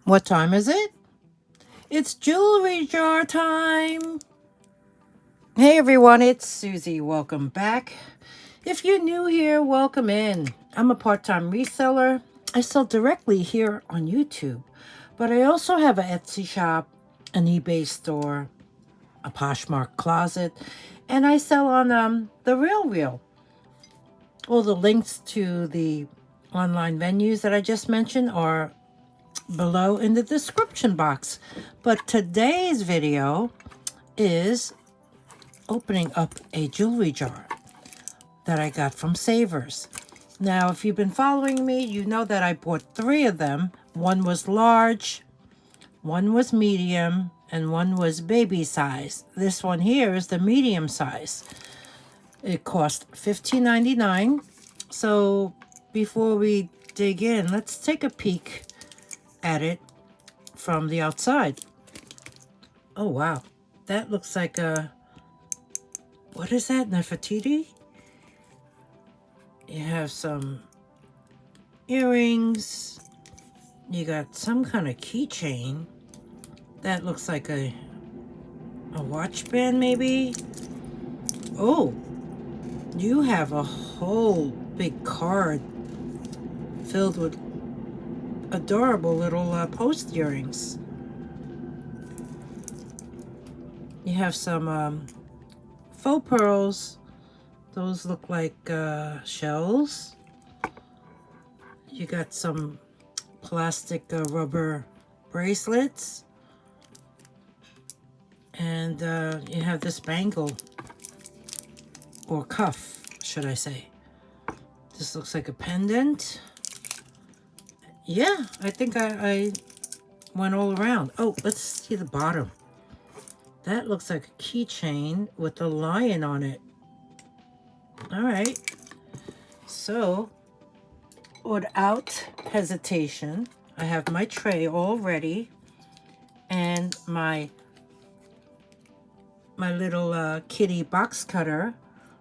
What time is it? It's jewelry jar time. Hey everyone, it's Susie. Welcome back. If you're new here, welcome in. I'm a part-time reseller. I sell directly here on YouTube, but I also have an Etsy shop, an eBay store, a Poshmark closet, and I sell on the RealReal. All the links to the online venues that I just mentioned are below in the description box. But today's video is opening up a jewelry jar that I got from Savers. Now, if you've been following me, you know that I bought 3 of them. One was large, one was medium, and one was baby size. This one here is the medium size. It cost $15.99. So before we dig in, let's take a peek at it from the outside. Oh wow, that looks like a, what is that, Nefertiti? You have some earrings, you got some kind of keychain that looks like a watch band maybe. Oh, you have a whole big card filled with adorable little post earrings. You have some faux pearls. Those look like shells. You got some plastic rubber bracelets. And you have this bangle, or cuff, should I say. This looks like a pendant. Yeah, I think I went all around. Oh, let's see the bottom. That looks like a keychain with a lion on it. All right. So, without hesitation, I have my tray all ready and my little kitty box cutter.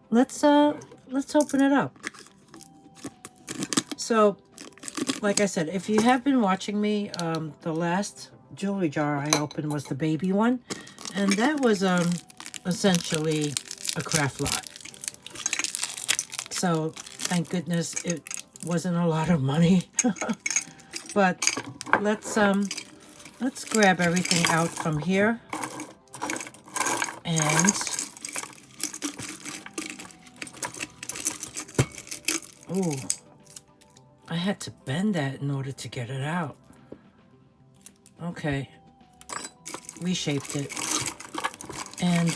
Let's open it up. So, like I said, if you have been watching me, the last jewelry jar I opened was the baby one, and that was essentially a craft lot. So thank goodness it wasn't a lot of money. But let's grab everything out from here. And ooh, I had to bend that in order to get it out. Okay, reshaped it. And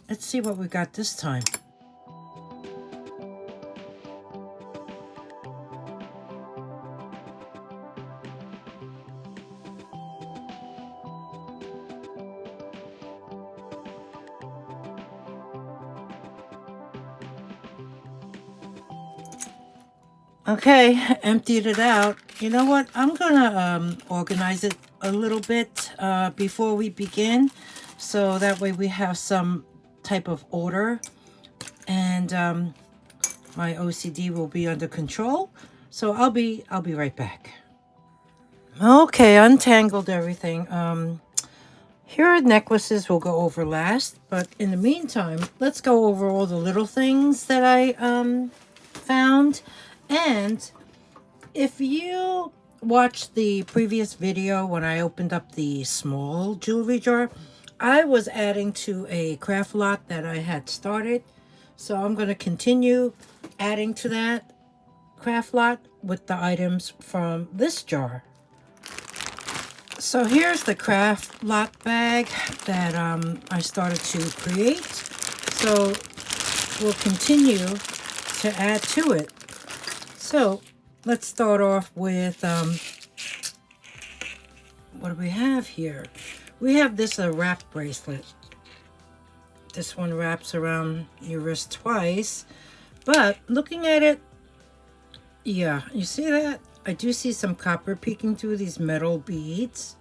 let's see what we got this time. Okay, emptied it out. You know what? I'm gonna organize it a little bit before we begin, so that way we have some type of order, and my OCD will be under control. So I'll be right back. Okay, untangled everything. Here are necklaces we'll go over last, but in the meantime, let's go over all the little things that I found. And if you watched the previous video when I opened up the small jewelry jar, I was adding to a craft lot that I had started. So I'm going to continue adding to that craft lot with the items from this jar. So here's the craft lot bag that I started to create. So we'll continue to add to it. So let's start off with, what do we have here? We have this wrap bracelet. This one wraps around your wrist twice. But looking at it, yeah, you see that? I do see some copper peeking through these metal beads.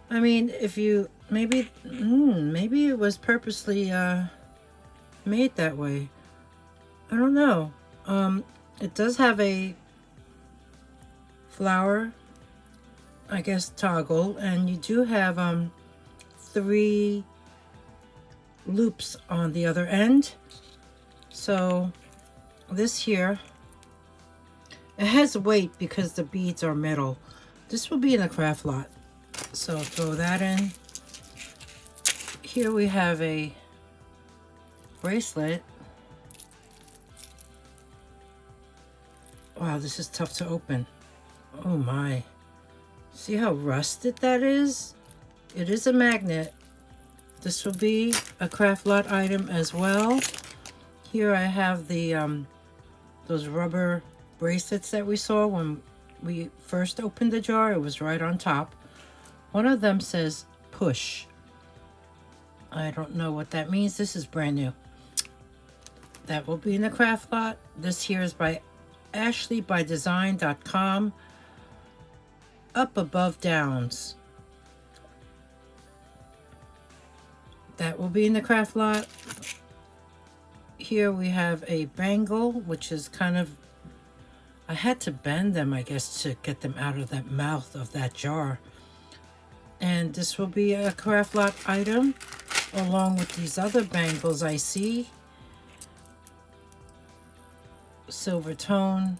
I mean, if you, maybe it was purposely made that way. I don't know. It does have a flower, I guess, toggle, and you do have 3 loops on the other end. So this here, it has weight because the beads are metal. This will be in the craft lot, so throw that in. Here we have a bracelet. Wow, this is tough to open. Oh my. See how rusted that is? It is a magnet. This will be a craft lot item as well. Here I have the those rubber bracelets that we saw when we first opened the jar. It was right on top. One of them says push. I don't know what that means. This is brand new. That will be in the craft lot. This here is by ashleybydesign.com. Up Above Downs. That will be in the craft lot. Here we have a bangle, which is kind of, I had to bend them, I guess, to get them out of that mouth of that jar. And this will be a craft lot item, along with these other bangles I see. Silver tone.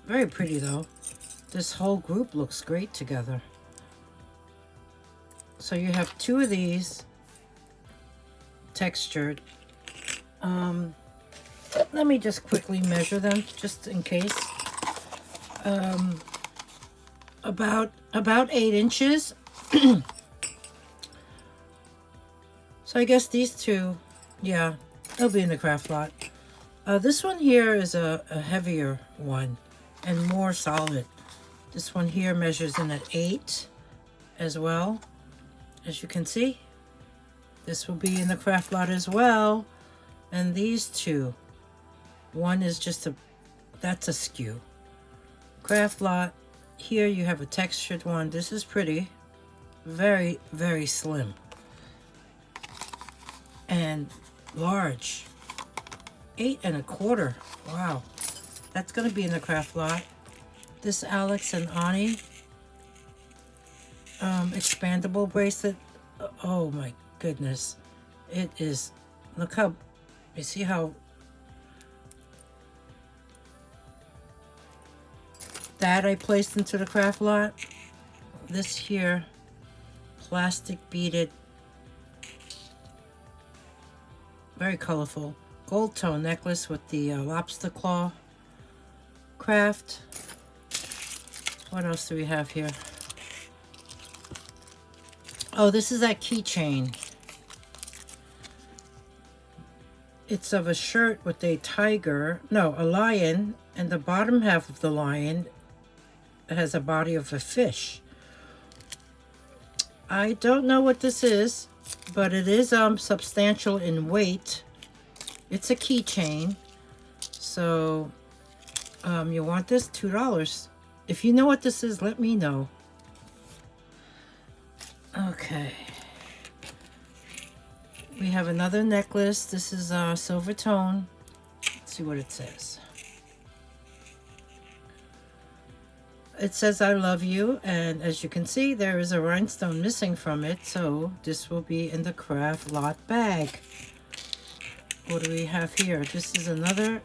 Very pretty though. This whole group looks great together. So you have 2 of these textured. Let me just quickly measure them just in case. About 8 inches. So I guess these 2, yeah, they'll be in the craft lot. This one here is a heavier one and more solid. This one here measures in at 8 as well. As you can see, this will be in the craft lot as well. And these 2, one is just that's a skew. Craft lot, here you have a textured one. This is pretty, very, very slim and large. 8 1/4. Wow, that's gonna be in the craft lot. This Alex and Ani expandable bracelet. Oh my goodness, it is. Look how, you see how that I placed into the craft lot. This here, plastic beaded, very colorful gold tone necklace with the lobster claw craft. What else do we have here? Oh, this is that keychain. It's of a shirt with a tiger, no, a lion, and the bottom half of the lion has a body of a fish. I don't know what this is, but it is substantial in weight. It's a keychain. So you want this? $2. If you know what this is, let me know. Okay. We have another necklace. This is silver tone. Let's see what it says. It says I love you, and as you can see, there is a rhinestone missing from it, so this will be in the craft lot bag. What do we have here? This is another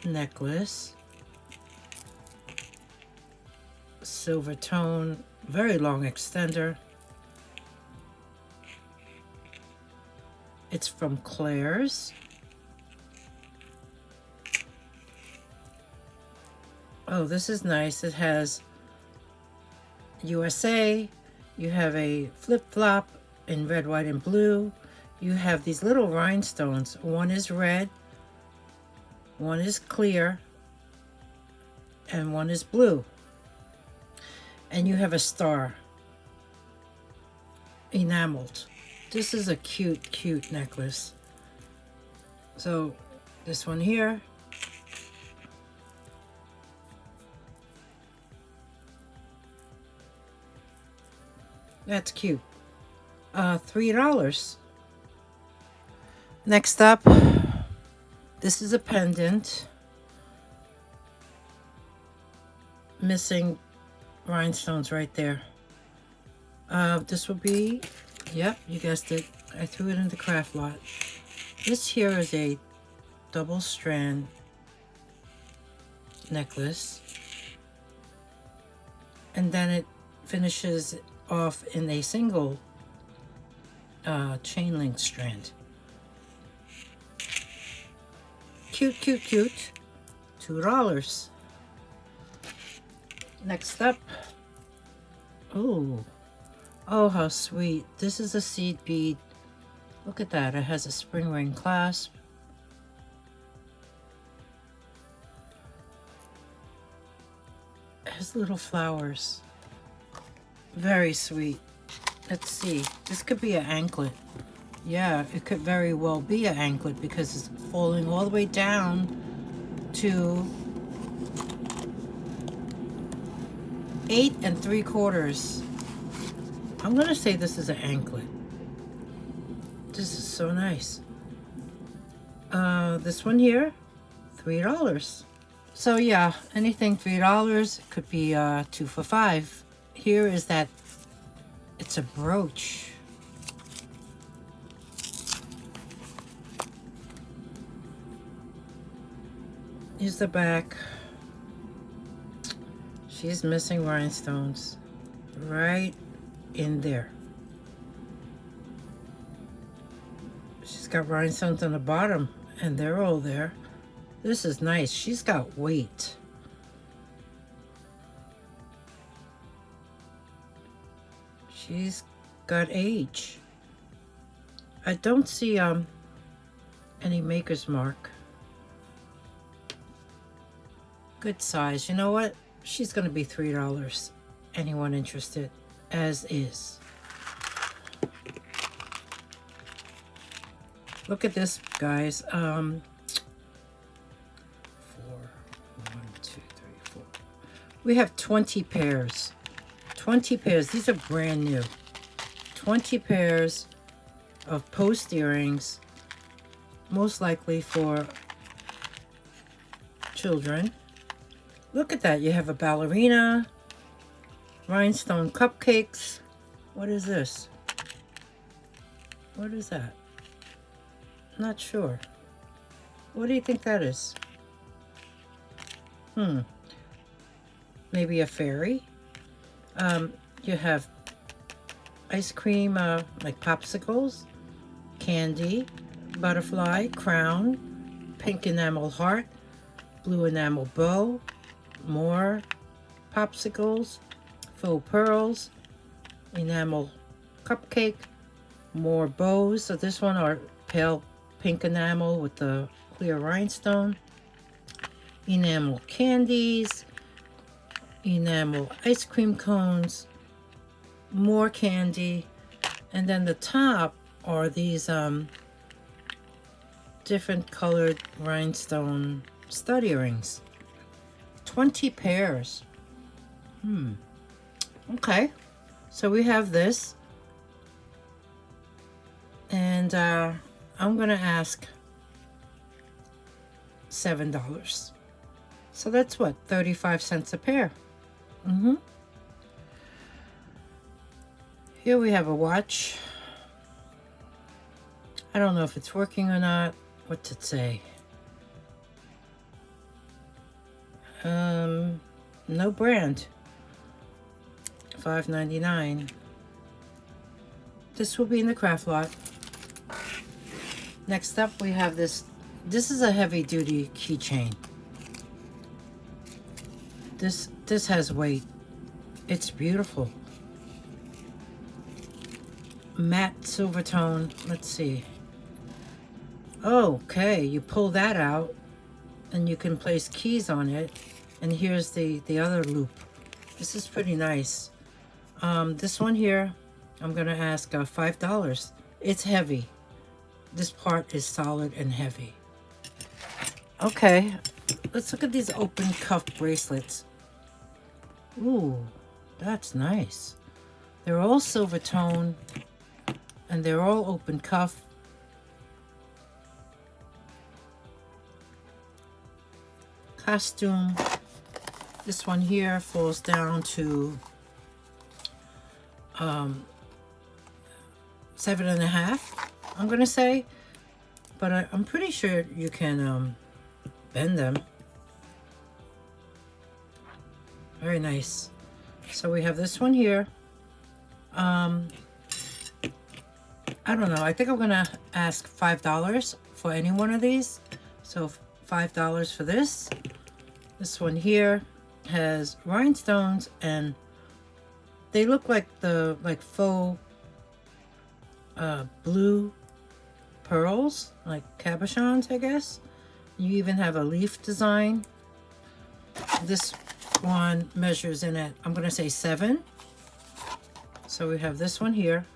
necklace. Silver tone, very long extender. It's from Claire's. Oh, this is nice. It has USA. You have a flip-flop in red, white, and blue. You have these little rhinestones. One is red, one is clear, and one is blue. And you have a star enameled. This is a cute, cute necklace. So this one here. That's cute. $3. Next up, this is a pendant. missing rhinestones right there. This will be, yep, you guessed it. I threw it in the craft lot. This here is a double strand necklace. And then it finishes off in a single chain link strand. Cute, cute, cute. $2. Next up. Oh, how sweet. This is a seed bead. Look at that. It has a spring ring clasp. It has little flowers. Very sweet. Let's see. This could be an anklet. Yeah, it could very well be an anklet because it's falling all the way down to 8 3/4. I'm gonna say this is an anklet. This is so nice. This one here, $3. So yeah, anything $3 could be 2 for $5. Here is that. It's a brooch. Here's the back. She's missing rhinestones right in there. She's got rhinestones on the bottom, and they're all there. This is nice. She's got weight. She's got age. I don't see any maker's mark. Good size. You know what? She's going to be $3. Anyone interested? As is. Look at this, guys. 4, 1, 2, 3, 4. We have 20 pairs. 20 pairs. These are brand new. 20 pairs of post earrings, most likely for children. Look at that. You have a ballerina, rhinestone cupcakes. What is this? What is that? Not sure. What do you think that is? Maybe a fairy? You have ice cream, like popsicles, candy, butterfly, crown, pink enamel heart, blue enamel bow, more popsicles, faux pearls, enamel cupcake, more bows. So this one are pale pink enamel with the clear rhinestone, enamel candies, enamel ice cream cones, more candy, and then the top are these different colored rhinestone stud earrings. 20 pairs. Okay, so we have this, and I'm gonna ask $7. So that's what, 35 cents a pair. Here we have a watch. I don't know if it's working or not. What's it say? No brand. $5.99. This will be in the craft lot. Next up we have this. This is a heavy duty keychain. This has weight. It's beautiful. Matte silver tone. Let's see. Okay, you pull that out and you can place keys on it. And here's the other loop. This is pretty nice. This one here, I'm gonna ask $5. It's heavy. This part is solid and heavy. Okay, let's look at these open cuff bracelets. Ooh, that's nice. They're all silver tone and they're all open cuff. Costume This one here falls down to 7.5, I'm gonna say, but I'm pretty sure you can bend them. Very nice. So we have this one here. I don't know. I think I'm gonna ask $5 for any one of these. So $5 for this. This one here has rhinestones, and they look like the faux blue pearls, like cabochons, I guess. You even have a leaf design. This one measures in at, I'm gonna say 7. So we have this one here.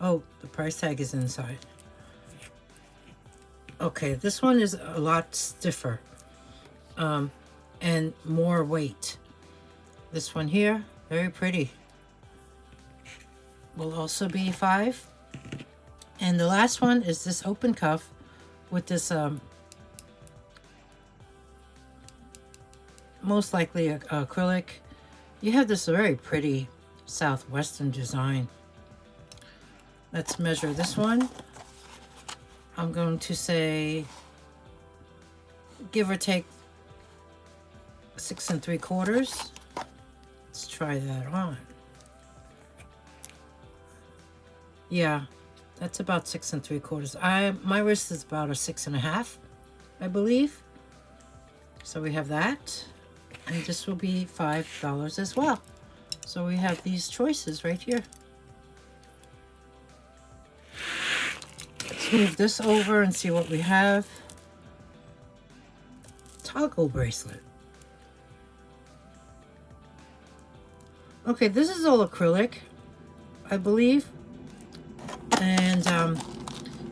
Oh, the price tag is inside. Okay, this one is a lot stiffer and more weight. This one here, very pretty, will also be 5. And the last one is this open cuff with this most likely acrylic. You have this very pretty southwestern design. Let's measure this one. I'm going to say, give or take 6 3/4. Let's try that on. Yeah, that's about 6 3/4. My wrist is about a 6.5, I believe. So we have that, and this will be $5 as well. So we have these choices right here. Let's move this over and see what we have. Toggle bracelet. Okay, this is all acrylic, I believe, and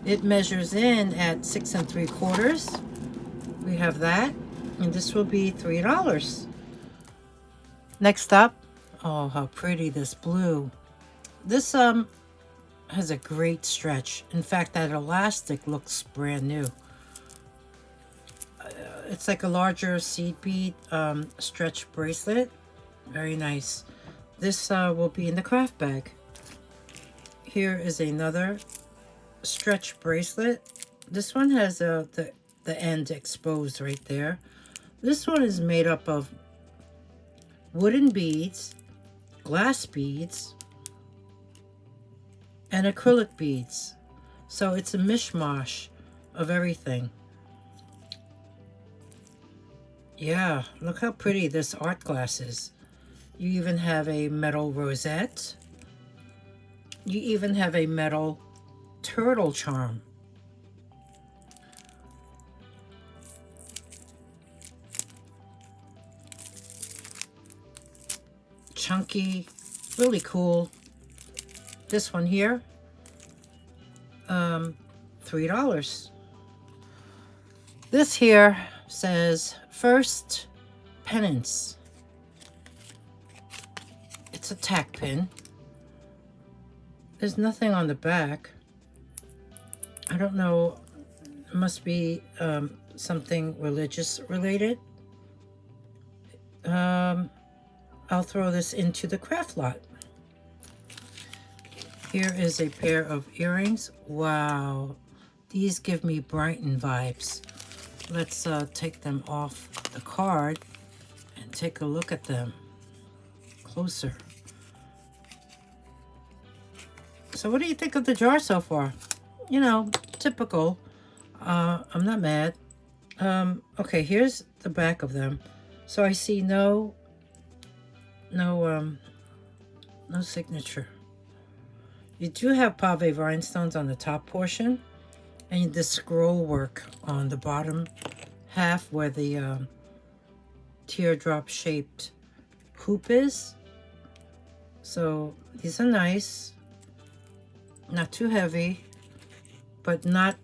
it measures in at 6 3/4. We have that, and this will be $3. Next up, oh, how pretty this blue. This has a great stretch. In fact, that elastic looks brand new. It's like a larger seed bead stretch bracelet. Very nice. This will be in the craft bag. Here is another stretch bracelet. This one has the end exposed right there. This one is made up of wooden beads, glass beads, and acrylic beads. So it's a mishmash of everything. Yeah, look how pretty this art glass is. You even have a metal rosette. You even have a metal turtle charm. Chunky, really cool. This one here, $3. This here says First Penance. It's a tack pin. There's nothing on the back. I don't know. It must be something religious related. I'll throw this into the craft lot. Here is a pair of earrings. Wow, these give me Brighton vibes. Let's take them off the card and take a look at them closer. So what do you think of the jar so far? You know, typical. I'm not mad. Okay, here's the back of them. So I see no signature. You do have pave rhinestones on the top portion, and the scroll work on the bottom half where the teardrop shaped hoop is. So these are nice, not too heavy, but not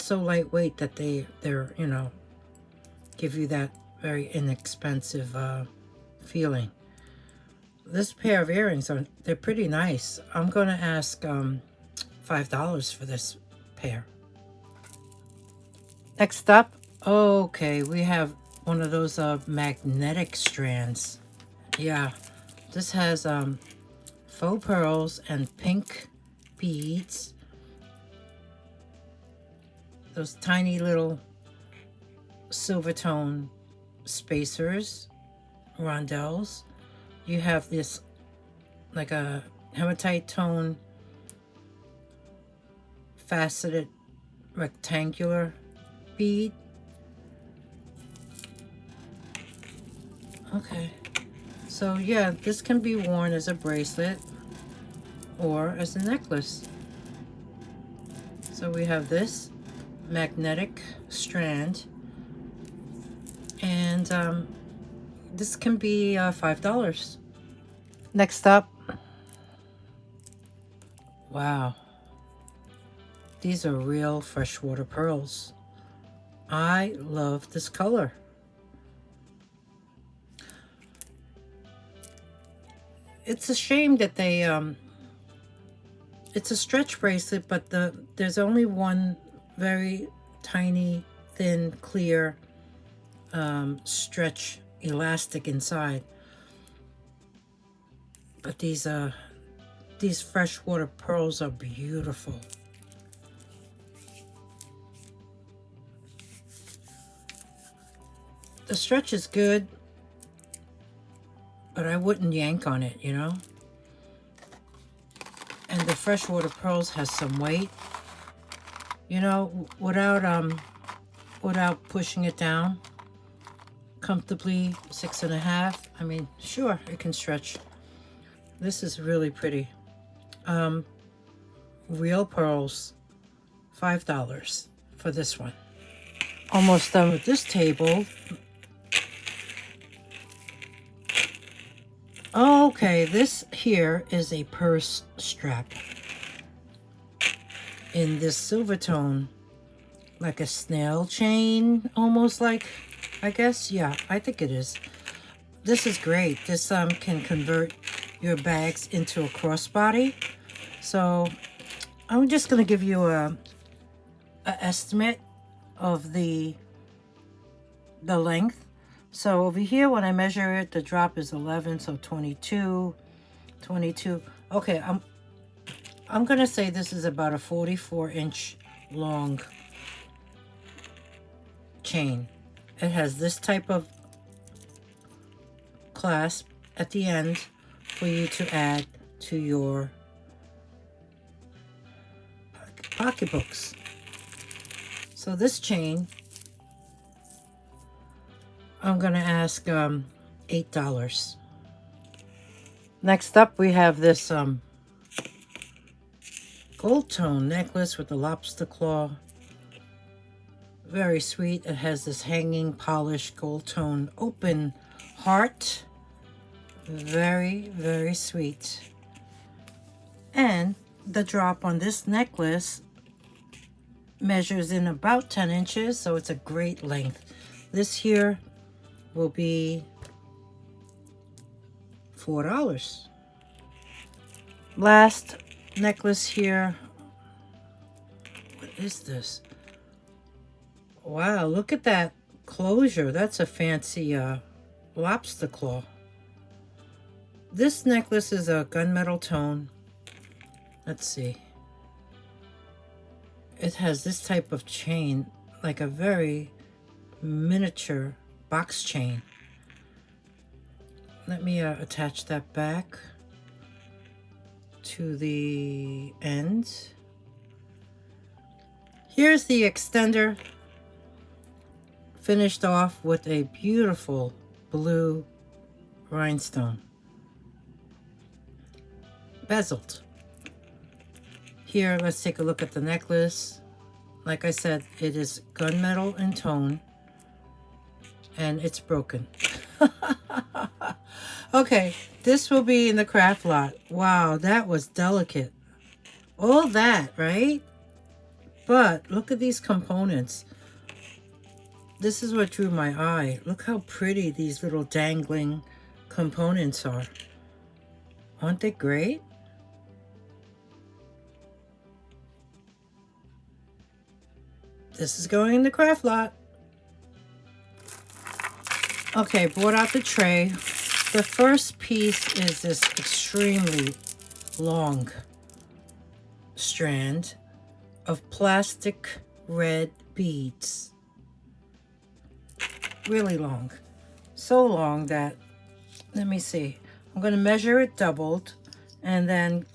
so lightweight that they're you know, give you that very inexpensive feeling. This pair of earrings they're pretty nice. I'm gonna ask $5 for this pair. Next up, okay, we have one of those magnetic strands. Yeah, this has faux pearls and pink beads. Those tiny little silver tone spacers, rondelles. You have this like a hematite tone faceted rectangular bead. Okay, so yeah, this can be worn as a bracelet or as a necklace. So we have this magnetic strand, and this can be $5. Next up, wow, these are real freshwater pearls. I love this color. It's a shame that they it's a stretch bracelet, but there's only one very tiny, thin, clear stretch elastic inside. But these freshwater pearls are beautiful. The stretch is good, but I wouldn't yank on it, you know? And the freshwater pearls has some weight, you know, without pushing it down comfortably. 6.5. I mean, sure, it can stretch. This is really pretty. Real pearls, $5 for this one. Almost done with this table. Okay, this here is a purse strap in this silver tone, like a snail chain, almost like, I guess. Yeah, I think it is. This is great. This can convert your bags into a crossbody. So I'm just going to give you a estimate of the length. So over here, when I measure it, the drop is 11, so 22. Okay, I'm gonna say this is about a 44-inch long chain. It has this type of clasp at the end for you to add to your pocketbooks. So this chain, I'm gonna ask $8. Next up, we have this gold tone necklace with the lobster claw. Very sweet. It has this hanging polished gold tone open heart. Very, very sweet. And the drop on this necklace measures in about 10 inches, so it's a great length. This here will be $4. Last necklace here. What is this? Wow, look at that closure. That's a fancy lobster claw. This necklace is a gunmetal tone. Let's see. It has this type of chain, like a very miniature box chain. Let me attach that back to the end. Here's the extender, finished off with a beautiful blue rhinestone, bezeled. Here, let's take a look at the necklace. Like I said, it is gunmetal in tone, and it's broken. Okay, this will be in the craft lot. Wow, that was delicate. All that, right? But look at these components. This is what drew my eye. Look how pretty these little dangling components are. Aren't they great? This is going in the craft lot. Okay, brought out the tray. The first piece is this extremely long strand of plastic red beads. Really long. So long that, let me see, I'm going to measure it doubled and then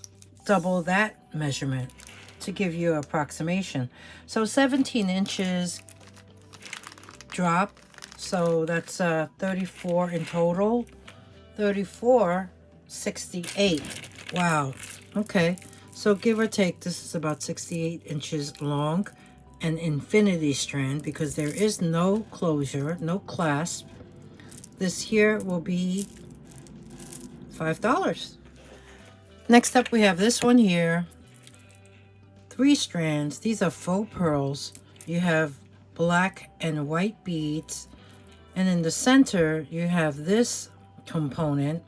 double that measurement to give you an approximation. So 17 inches drop, so that's 34 in total. 34, 68. Wow. Okay, so give or take, this is about 68 inches long, an infinity strand, because there is no closure, no clasp. This here will be $5. Next up, we have this one here. 3 strands. These are faux pearls. You have black and white beads, and in the center you have this component,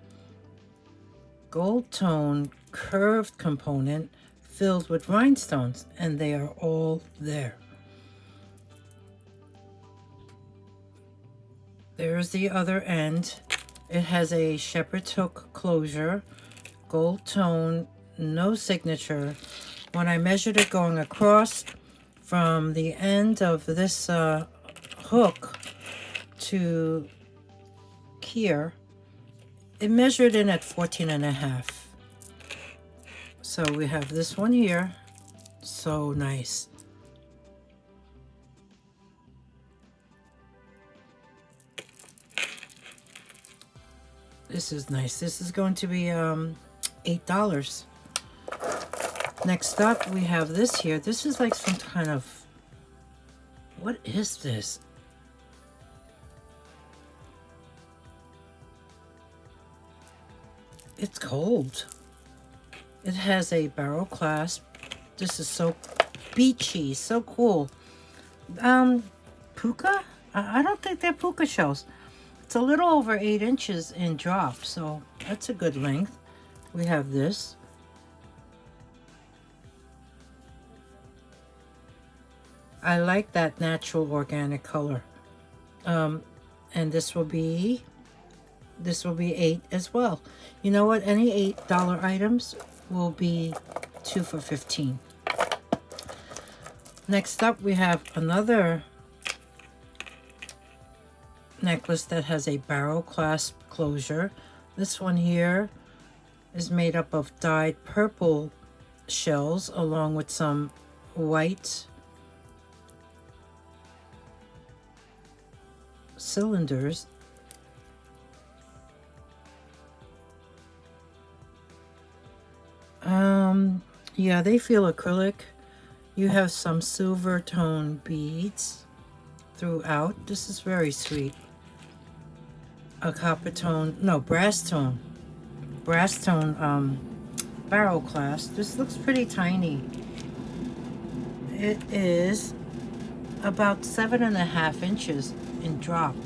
gold tone curved component filled with rhinestones, and they are all there. There's the other end. It has a shepherd's hook closure, gold tone, no signature. When I measured it going across from the end of this hook to here, it measured in at 14.5. So we have this one here. So nice. This is nice. This is going to be $8. Next up, we have this here. This is like some kind of, what is this? It's gold. It has a barrel clasp. This is so beachy, so cool. Puka? I don't think they're puka shells. It's a little over 8 inches in drop, so that's a good length. We have this. I like that natural organic color. And this will be 8 as well. You know what? Any $8 items will be 2 for $15. Next up, we have another necklace that has a barrel clasp closure. This one here is made up of dyed purple shells along with some white cylinders. Yeah, they feel acrylic. You have some silver tone beads throughout. This is very sweet. A copper tone, no, brass tone barrel clasp. This looks pretty tiny. It is about 7.5 inches in drop.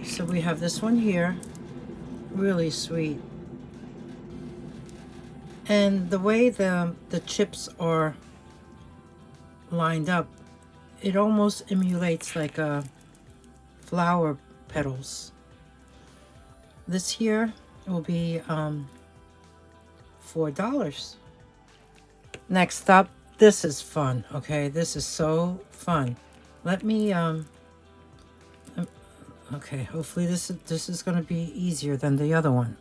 So we have this one here, really sweet. And the way the chips are lined up, it almost emulates like a flower petals. This here will be $4. Next up, this is fun. Okay, this is so fun. Let me okay, hopefully this is going to be easier than the other one.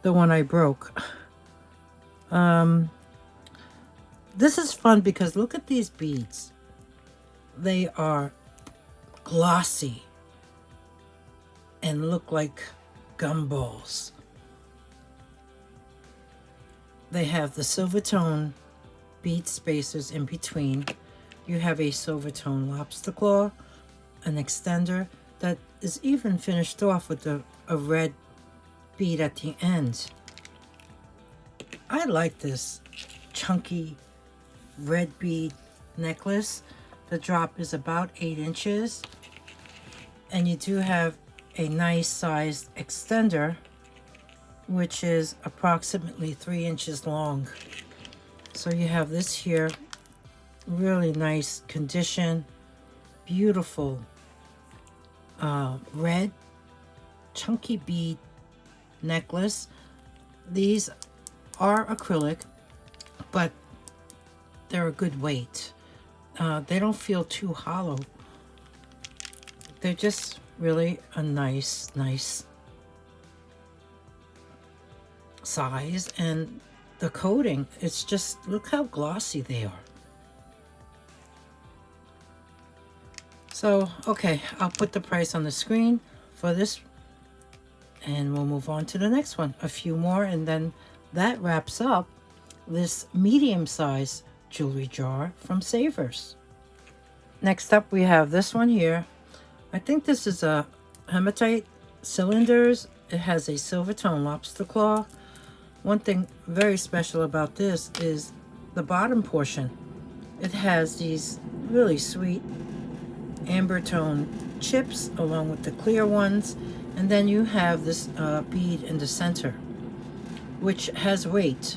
The one I broke. This is fun because look at these beads. They are glossy and look like gumballs. They have the silver tone bead spacers in between. You have a silver tone lobster claw, an extender that is even finished off with a red bead at the end. I like this chunky red bead necklace. The drop is about 8 inches, and you do have a nice sized extender, which is approximately 3 inches long. So you have this here, really nice condition, beautiful red chunky bead necklace. These are acrylic, but they're a good weight. They don't feel too hollow. They're just really a nice size, and the coating, it's just, look how glossy they are. So, okay, I'll put the price on the screen for this, and we'll move on to the next one. A few more, and then that wraps up this medium-sized jewelry jar from Savers. Next up, we have this one here. I think this is a hematite cylinders. It has a silver tone lobster claw. One thing very special about this is the bottom portion. It has these really sweet amber tone chips along with the clear ones, and then you have this bead in the center, which has weight,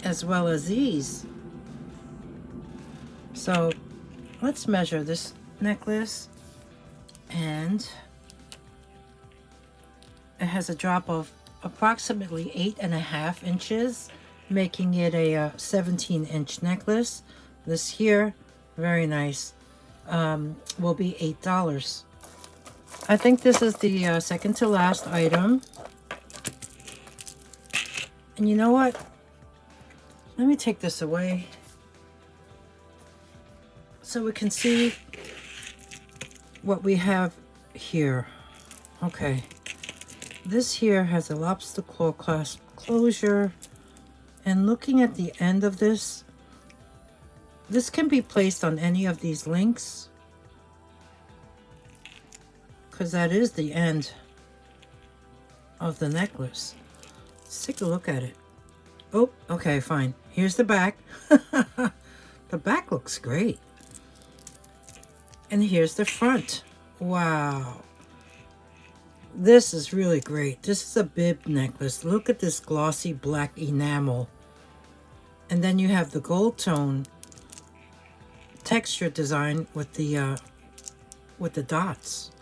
as well as these. So let's measure this necklace, and it has a drop of approximately 8.5 inches, making it a 17-inch necklace. This here, very nice, will be $8. I think this is the second to last item. And you know what? Let me take this away so we can see what we have here. Okay. This here has a lobster claw clasp closure, and looking at the end of this, this can be placed on any of these links, because that is the end of the necklace. Let's take a look at it. Oh, okay, fine. Here's the back. The back looks great. And here's the front. Wow. This is really great. This is a bib necklace. Look at this glossy black enamel. And then you have the gold tone texture design with the dots.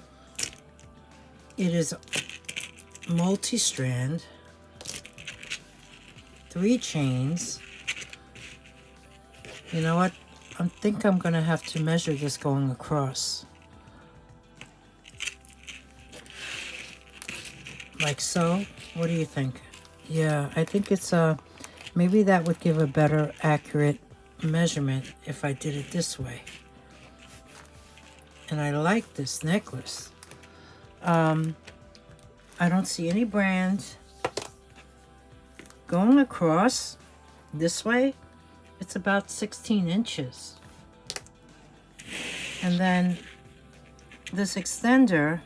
It is multi-strand, 3 chains. You know what? I think I'm gonna have to measure this going across. Like so. What do you think? Yeah, I think it's maybe that would give a better accurate measurement if I did it this way. And I like this necklace. I don't see any brand. Going across this way, it's about 16 inches. And then this extender,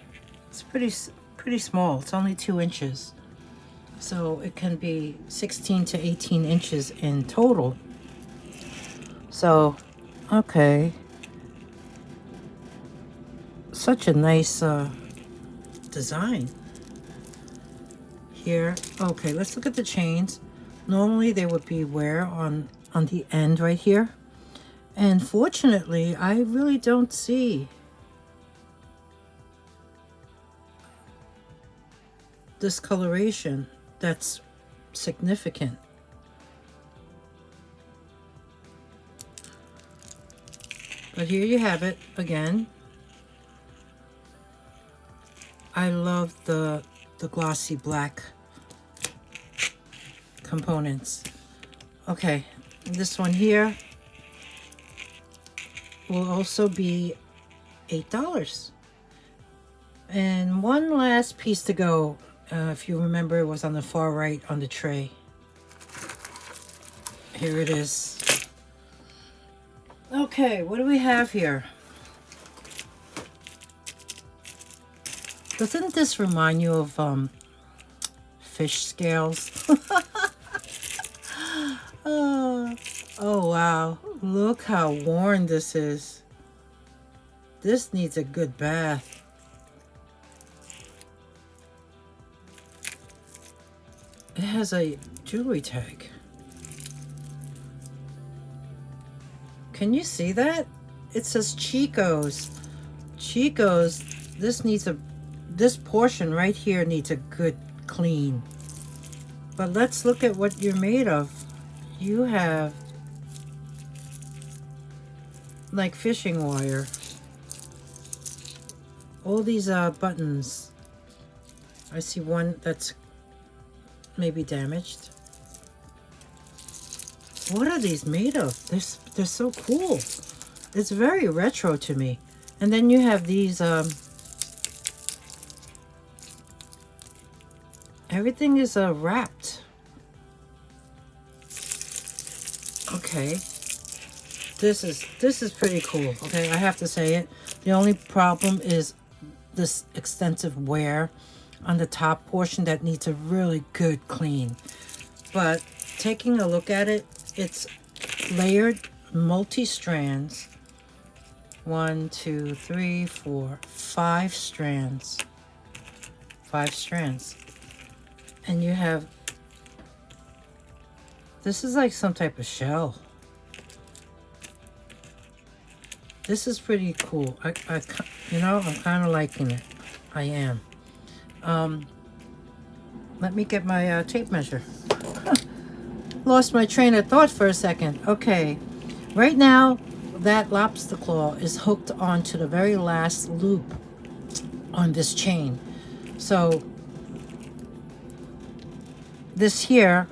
it's pretty small. It's only 2 inches. So it can be 16 to 18 inches in total. So, okay. Such a nice design. Here, okay, let's look at the chains. Normally they would be wear on the end right here. And fortunately, I really don't see discoloration that's significant. But here you have it again. I love the glossy black components. Okay, this one here will also be $8. And one last piece to go. If you remember, it was on the far right on the tray. Here it is. Okay, what do we have here? Doesn't this remind you of fish scales? Oh wow, look how worn this is. This needs a good bath. It has a jewelry tag. Can you see that? It says Chico's. Chico's this portion right here needs a good clean. But let's look at what you're made of. You have like fishing wire. All these buttons. I see one that's maybe damaged. What are these made of? They're so cool. It's very retro to me. And then you have these everything is wrapped. Okay. This is pretty cool. Okay, I have to say it. The only problem is this extensive wear on the top portion that needs a really good clean. But taking a look at it, it's layered multi-strands. 1, 2, 3, 4, 5 strands. 5 strands. And you have, this is like some type of shell. This is pretty cool. You know, I'm kind of liking it. I am. Let me get my tape measure. Lost my train of thought for a second. Okay, right now that lobster claw is hooked onto the very last loop on this chain. So this here,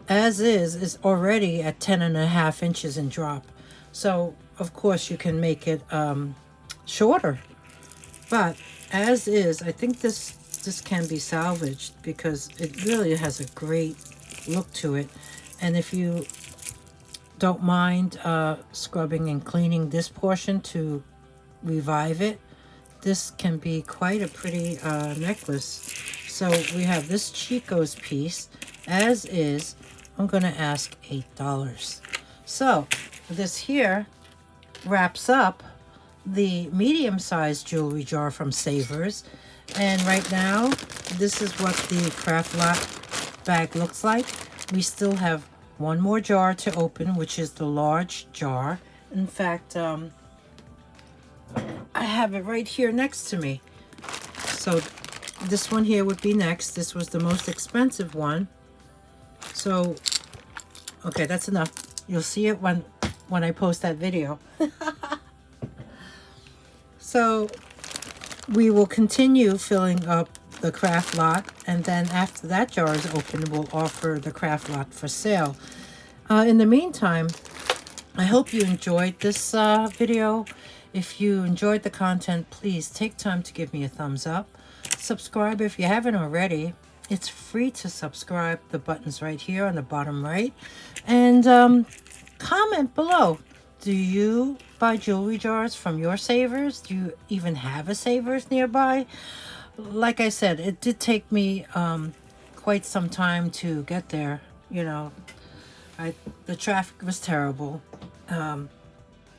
as is already at 10.5 inches in drop. So of course you can make it shorter, but as is, I think this can be salvaged because it really has a great look to it. And if you don't mind scrubbing and cleaning this portion to revive it, this can be quite a pretty necklace. So we have this Chico's piece as is. I'm gonna ask $8. So this here wraps up the medium-sized jewelry jar from Savers. And right now, this is what the craft lot bag looks like. We still have one more jar to open, which is the large jar. In fact, I have it right here next to me. So this one here would be next. This was the most expensive one. So, okay, that's enough. You'll see it when I post that video. So we will continue filling up the craft lot, and then after that jar is open, we'll offer the craft lot for sale. In the meantime, I hope you enjoyed this video. If you enjoyed the content, please take time to give me a thumbs up. Subscribe if you haven't already. It's free to subscribe. The button's right here on the bottom right. And comment below. Do you buy jewelry jars from your Savers? Do you even have a Savers nearby? Like I said, it did take me quite some time to get there. You know, the traffic was terrible.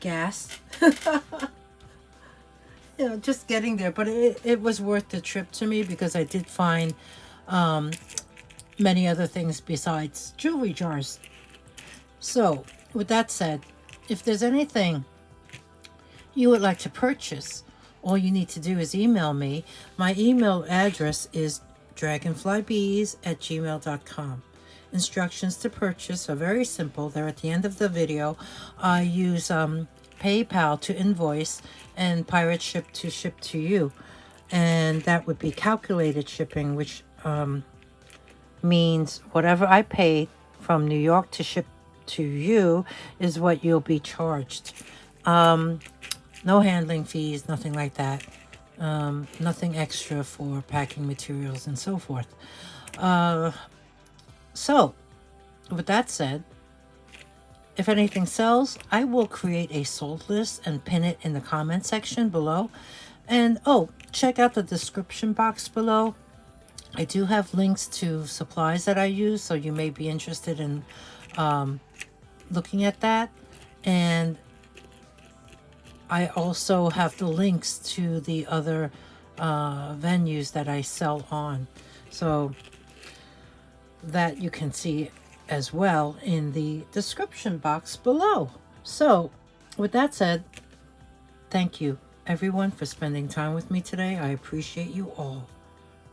Gas. You know, just getting there. But it was worth the trip to me because I did find many other things besides jewelry jars. So, with that said, if there's anything you would like to purchase, all you need to do is email me. My email address is dragonflybeez@gmail.com. Instructions to purchase are very simple. They're at the end of the video. I use PayPal to invoice and PirateShip to ship to you. And that would be calculated shipping, which means whatever I pay from New York to ship to you is what you'll be charged. No handling fees, nothing like that. Nothing extra for packing materials and so forth. So, with that said, if anything sells, I will create a sold list and pin it in the comment section below. And oh, check out the description box below. I do have links to supplies that I use, so you may be interested in looking at that. And I also have the links to the other venues that I sell on, so that you can see as well in the description box below. So with that said, thank you everyone for spending time with me today. I appreciate you all.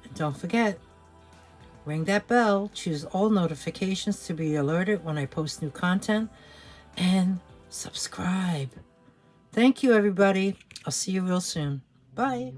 And don't forget, ring that bell, choose all notifications to be alerted when I post new content, and subscribe. Thank you, everybody. I'll see you real soon. Bye.